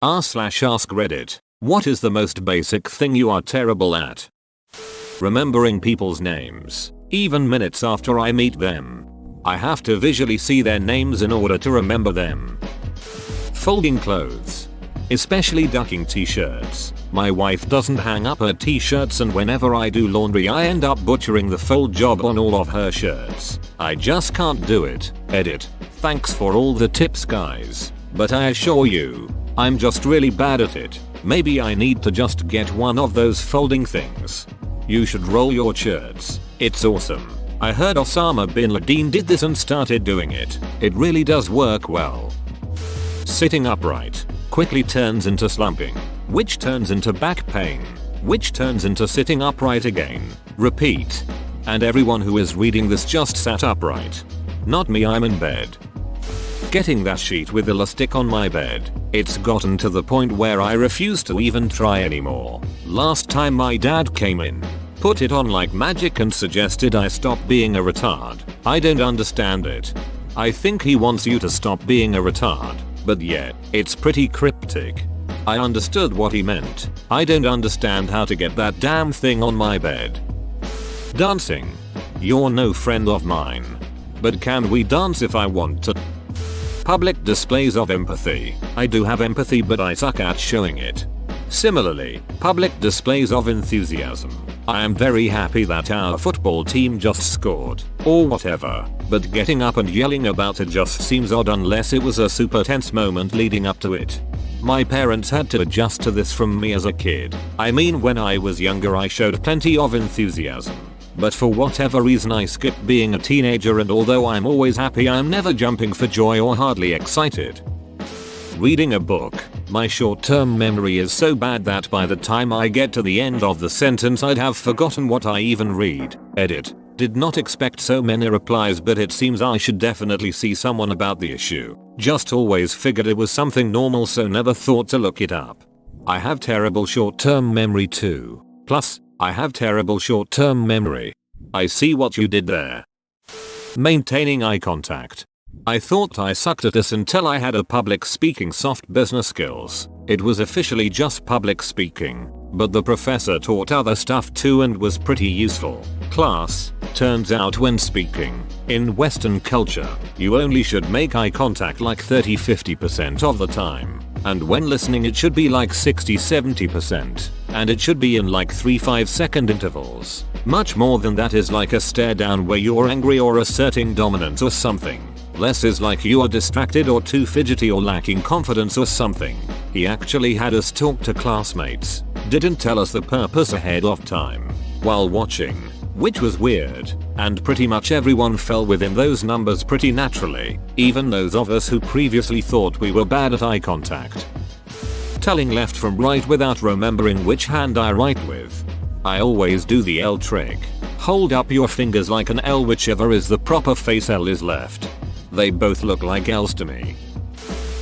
r/ask Reddit. What is the most basic thing you are terrible at? Remembering people's names, even minutes after I meet them. I have to visually see their names in order to remember them. Folding clothes. Especially ducking t-shirts. My wife doesn't hang up her t-shirts, and whenever I do laundry I end up butchering the fold job on all of her shirts. I just can't do it. Edit. Thanks for all the tips, guys. But I assure you, I'm just really bad at it. Maybe I need to just get one of those folding things. You should roll your shirts. It's awesome. I heard Osama bin Laden did this and started doing it. It really does work well. Sitting upright quickly turns into slumping, which turns into back pain, which turns into sitting upright again. Repeat. And everyone who is reading this just sat upright. Not me, I'm in bed. Getting that sheet with elastic on my bed. It's gotten to the point where I refuse to even try anymore. Last time my dad came in, put it on like magic and suggested I stop being a retard. I don't understand it. I think he wants you to stop being a retard, but yeah, it's pretty cryptic. I understood what he meant. I don't understand how to get that damn thing on my bed. Dancing. You're no friend of mine. But can we dance if I want to? Public displays of empathy. I do have empathy, but I suck at showing it. Similarly, public displays of enthusiasm. I am very happy that our football team just scored, or whatever, but getting up and yelling about it just seems odd unless it was a super tense moment leading up to it. My parents had to adjust to this from me as a kid. I mean, when I was younger I showed plenty of enthusiasm. But for whatever reason I skipped being a teenager, and although I'm always happy, I'm never jumping for joy or hardly excited. Reading a book. My short-term memory is so bad that by the time I get to the end of the sentence I'd have forgotten what I even read. Edit. Did not expect so many replies, but it seems I should definitely see someone about the issue. Just always figured it was something normal, so never thought to look it up. I have terrible short-term memory too. Plus, I have terrible short-term memory. I see what you did there. Maintaining eye contact. I thought I sucked at this until I had a public speaking soft business skills. It was officially just public speaking, but the professor taught other stuff too and was pretty useful. Class. Turns out when speaking, in Western culture, you only should make eye contact like 30-50% of the time. And when listening it should be like 60-70%. And it should be in like 3-5 second intervals. Much more than that is like a stare down where you're angry or asserting dominance or something. Less is like you are distracted or too fidgety or lacking confidence or something. He actually had us talk to classmates. Didn't tell us the purpose ahead of time. While watching. Which was weird. And pretty much everyone fell within those numbers pretty naturally. Even those of us who previously thought we were bad at eye contact. Telling left from right without remembering which hand I write with. I always do the L trick. Hold up your fingers like an L, whichever is the proper face L is left. They both look like L's to me.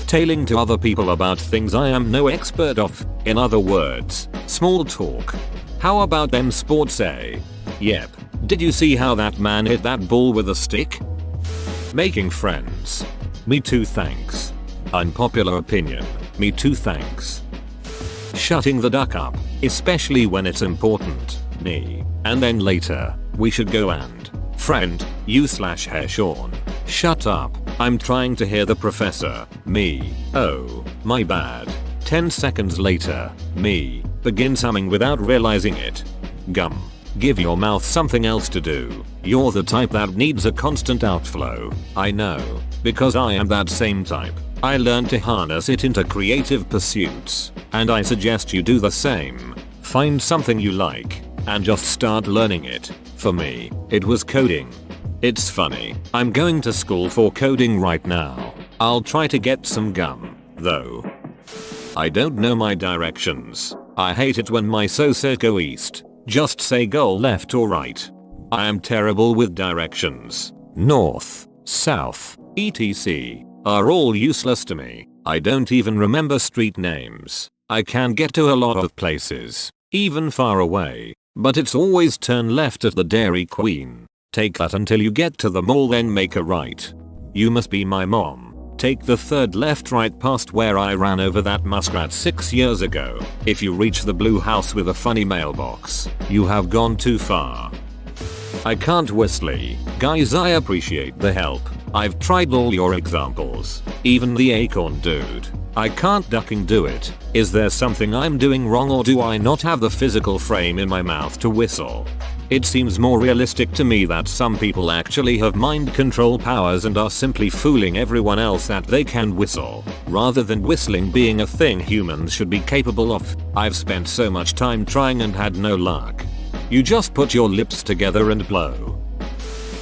Tailing to other people about things I am no expert of. In other words, small talk. How about them sports, eh? Yep. Did you see how that man hit that ball with a stick? Making friends. Me too, thanks. Unpopular opinion. Me too, thanks. Shutting the duck up, especially when it's important. Me. And then later, we should go and. Friend, you/hair Sean. Shut up. I'm trying to hear the professor. Me. Oh, my bad. 10 seconds later, me. Begins humming without realizing it. Gum. Give your mouth something else to do. You're the type that needs a constant outflow. I know. Because I am that same type. I learned to harness it into creative pursuits. And I suggest you do the same. Find something you like. And just start learning it. For me, it was coding. It's funny. I'm going to school for coding right now. I'll try to get some gum, though. I don't know my directions. I hate it when my so-so go east. Just say go left or right. I am terrible with directions. North, south, etc. are all useless to me. I don't even remember street names. I can get to a lot of places, even far away, but it's always turn left at the Dairy Queen. Take that until you get to the mall, then make a right. You must be my mom. Take the third left right past where I ran over that muskrat 6 years ago. If you reach the blue house with a funny mailbox, you have gone too far. I can't whistle. Guys, I appreciate the help. I've tried all your examples. Even the acorn dude. I can't ducking do it. Is there something I'm doing wrong, or do I not have the physical frame in my mouth to whistle? It seems more realistic to me that some people actually have mind control powers and are simply fooling everyone else that they can whistle, rather than whistling being a thing humans should be capable of. I've spent so much time trying and had no luck. You just put your lips together and blow.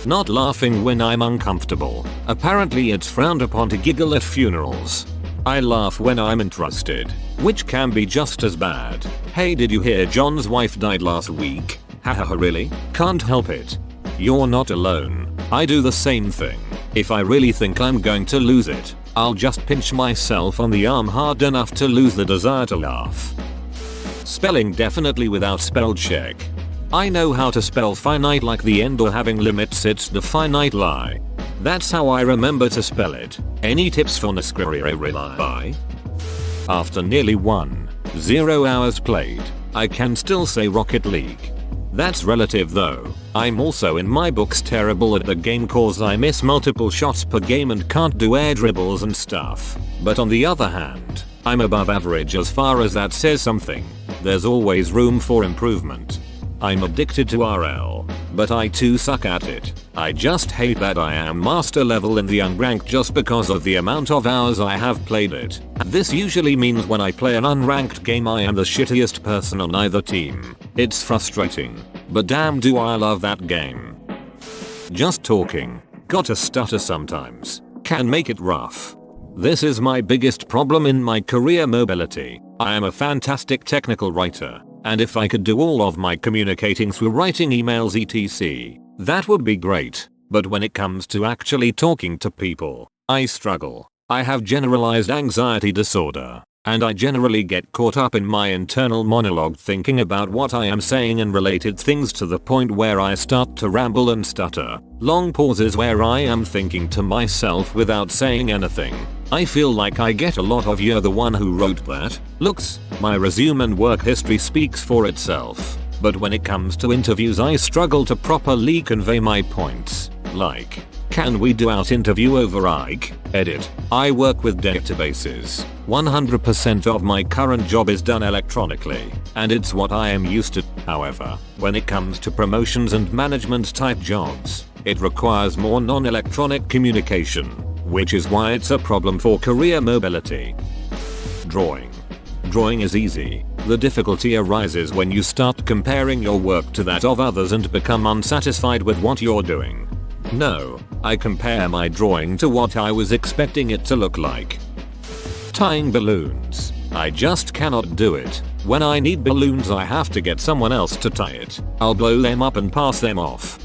Not laughing when I'm uncomfortable. Apparently it's frowned upon to giggle at funerals. I laugh when I'm interested, which can be just as bad. Hey, did you hear John's wife died last week? Haha, really? Can't help it. You're not alone. I do the same thing. If I really think I'm going to lose it, I'll just pinch myself on the arm hard enough to lose the desire to laugh. Spelling definitely without spell check. I know how to spell finite like the end, or having limits, it's the finite lie. That's how I remember to spell it. Any tips for Nescriri? After nearly 10 hours played, I can still say Rocket League. That's relative though. I'm also in my books terrible at the game cause I miss multiple shots per game and can't do air dribbles and stuff. But on the other hand, I'm above average as far as that says something. There's always room for improvement. I'm addicted to RL, but I too suck at it. I just hate that I am master level in the unranked just because of the amount of hours I have played it. This usually means when I play an unranked game I am the shittiest person on either team. It's frustrating, but damn do I love that game. Just talking, gotta stutter sometimes, can make it rough. This is my biggest problem in my career mobility. I am a fantastic technical writer, and if I could do all of my communicating through writing emails etc, that would be great. But when it comes to actually talking to people, I struggle. I have generalized anxiety disorder, and I generally get caught up in my internal monologue thinking about what I am saying and related things to the point where I start to ramble and stutter. Long pauses where I am thinking to myself without saying anything. I feel like I get a lot of "you're the one who wrote that" looks. My resume and work history speaks for itself. But when it comes to interviews I struggle to properly convey my points. Like, can we do out interview over Ike? Edit. I work with databases. 100% of my current job is done electronically, and it's what I am used to. However, when it comes to promotions and management type jobs, it requires more non-electronic communication, which is why it's a problem for career mobility. Drawing. Drawing is easy. The difficulty arises when you start comparing your work to that of others and become unsatisfied with what you're doing. No, I compare my drawing to what I was expecting it to look like. Tying balloons. I just cannot do it. When I need balloons I have to get someone else to tie it. I'll blow them up and pass them off.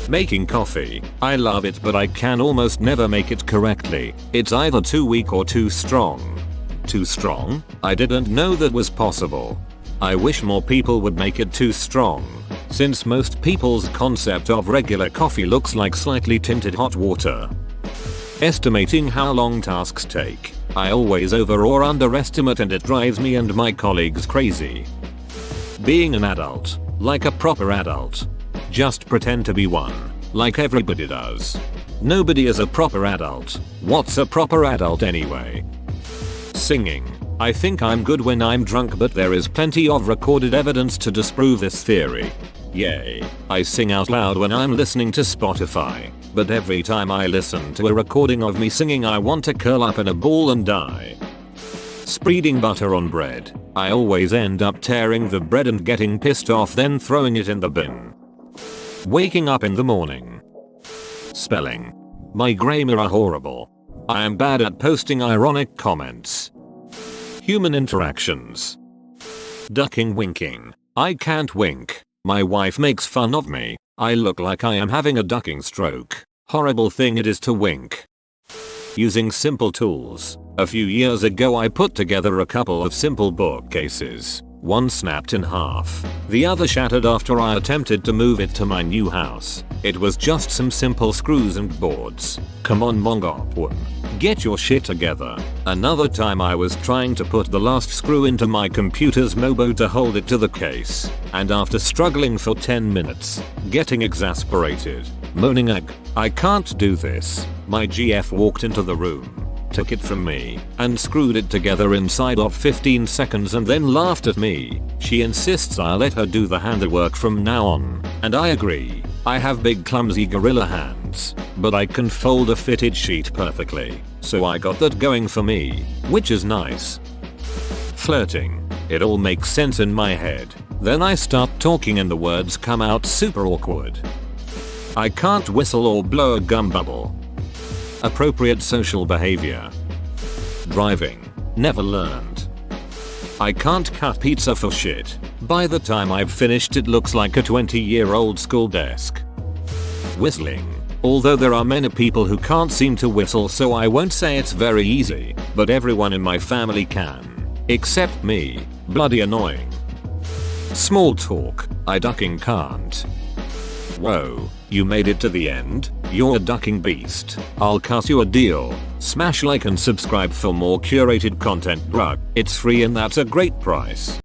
Making coffee. I love it, but I can almost never make it correctly. It's either too weak or too strong. Too strong? I didn't know that was possible. I wish more people would make it too strong, since most people's concept of regular coffee looks like slightly tinted hot water. Estimating how long tasks take. I always over or underestimate and it drives me and my colleagues crazy. Being an adult. Like a proper adult. Just pretend to be one. Like everybody does. Nobody is a proper adult. What's a proper adult anyway? Singing. I think I'm good when I'm drunk, but there is plenty of recorded evidence to disprove this theory. Yay. I sing out loud when I'm listening to Spotify, but every time I listen to a recording of me singing I want to curl up in a ball and die. Spreading butter on bread. I always end up tearing the bread and getting pissed off, then throwing it in the bin. Waking up in the morning. Spelling. My grammar are horrible. I am bad at posting ironic comments. Human interactions. Ducking, winking. I can't wink. My wife makes fun of me. I look like I am having a ducking stroke. Horrible thing it is to wink. Using simple tools. A few years ago I put together a couple of simple bookcases, One snapped in half. The other shattered after I attempted to move it to my new house. It was just some simple screws and boards. Come on Mongopwon. Get your shit together. Another time I was trying to put the last screw into my computer's MOBO to hold it to the case. And after struggling for 10 minutes, getting exasperated, moaning I can't do this, my GF walked into the room, took it from me, and screwed it together inside of 15 seconds and then laughed at me. She insists I let her do the handiwork from now on, and I agree. I have big clumsy gorilla hands, but I can fold a fitted sheet perfectly, so I got that going for me, which is nice. Flirting. It all makes sense in my head. Then I start talking and the words come out super awkward. I can't whistle or blow a gum bubble. Appropriate social behavior. Driving. Never learned. I can't cut pizza for shit. By the time I've finished it looks like a 20-year-old school desk. Whistling. Although there are many people who can't seem to whistle, so I won't say it's very easy, but everyone in my family can. Except me. Bloody annoying. Small talk. I ducking can't. Whoa, you made it to the end? You're a ducking beast. I'll cut you a deal. Smash like and subscribe for more curated content, bruh. It's free and that's a great price.